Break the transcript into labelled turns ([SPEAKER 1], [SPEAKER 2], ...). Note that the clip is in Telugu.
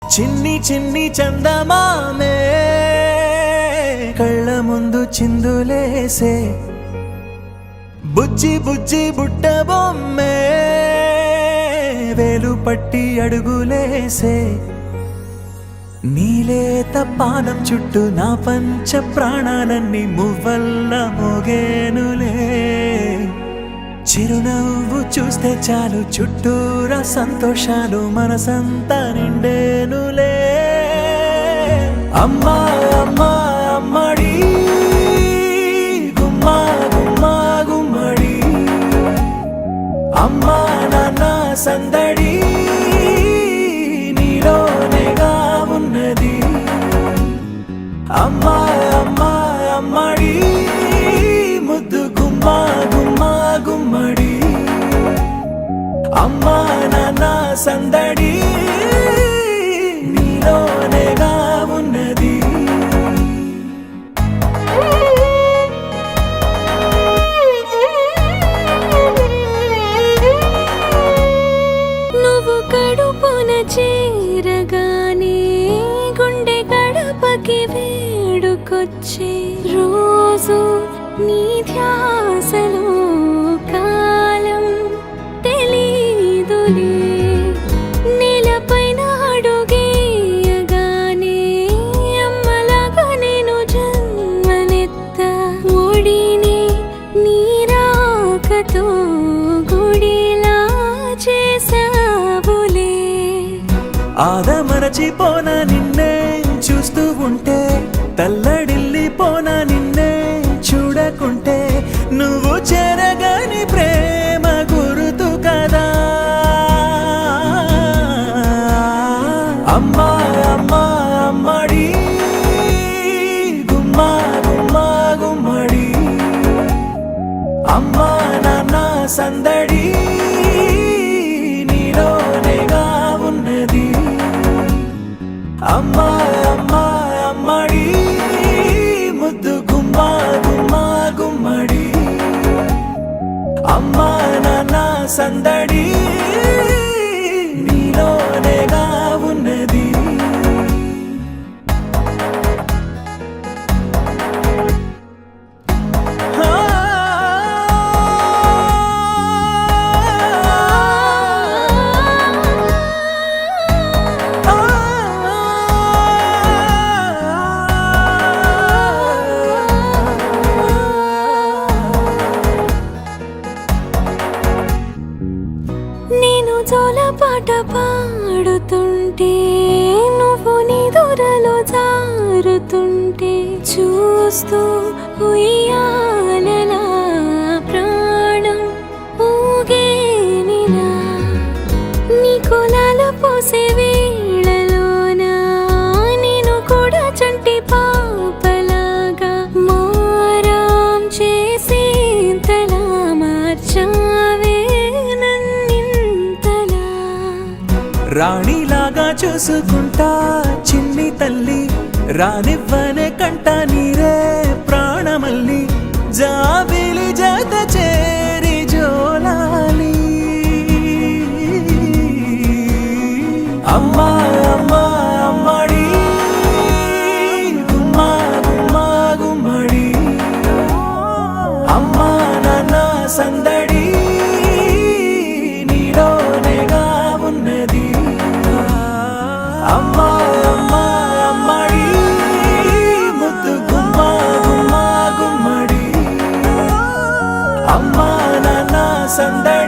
[SPEAKER 1] చిన్ని చిన్ని చందమామే కళ్ళ ముందు చిందులేసే బుజ్జి బుజ్జి బుట్ట బొమ్మే వేలు పట్టి అడుగులేసే నీలేత పానం చుట్టూ నా పంచ ప్రాణాలన్నీ మువ్వల్ల మోగేనులే చిరునవ్వు చూస్తే చాలు చుట్టూరా సంతోషాలు మనసంతా నిండేనులే అమ్మా అమ్మా అమ్మడి గుమ్మా గుమ్మా గుమ్మడి అమ్మా నాన్న సందడి నీలోనేగా ఉన్నది అమ్మా అమ్మా అమ్మడి ముద్దు గుమ్మా గుమ్మా గుమ్మడి అమ్మా నాన్న సందడి నీలోనేగా ఉన్నది
[SPEAKER 2] నువ్వు కడుపున చేరగానే గుండె గడపకి వేడుకొచ్చే రోజు నీ ధ్యాసలో కాలం తెలీదులే నేలపైన అడుగేయగానే అమ్మలాగా నేను జన్మనెత్త ఒడిని నీ రాకతో గుడిలా చేసావులే
[SPEAKER 1] ఆదమరచిపోన నిన్నే చూస్తూ ఉంటే తల్లడిల్లిపోన నిన్నే చూడకుంటే నువ్వు చెరగని ప్రేమ గురుతు కదా అమ్మా అమ్మా అమ్మడి గుమ్మా గుమ్మా గుమ్మడి అమ్మా నాన్న సందడి నీలోనేగా ఉన్నది అమ్మా అమ్మా అమ్మడి ముద్దు గుమ్మా గుమ్మా గుమ్మడి అమ్మా నాన్న సందడి నీలోనేగా ఉన్నది
[SPEAKER 2] నేను జోలపాట పాడుతుంటే నువ్వు నీ దూరలో జారుతుంటే చూస్తూ ఉయ్యాలలా ప్రాణం ఊగేనిలా నీ కులాల పోసే వేళలోనా నేను కూడా చంటి పాపలాగా మారాం చేసేంతలా మార్చావే
[SPEAKER 1] రాణిలాగా చూసుకుంటా చిన్ని తల్లి రానివ్వనే కంట నీరే ప్రాణమల్లి జాబిలి జత చేరి జోలాలి అమ్మా అమ్మా అమ్మడి గుమ్మా గుమ్మా గుమ్మడి అమ్మా నాన్న సందడి నీలోనేగా ఉన్నది అమ్మా అమ్మా అమ్మడి ముద్దు గుమ్మా గుమ్మా గుమ్మడి అమ్మా నాన్న సందడి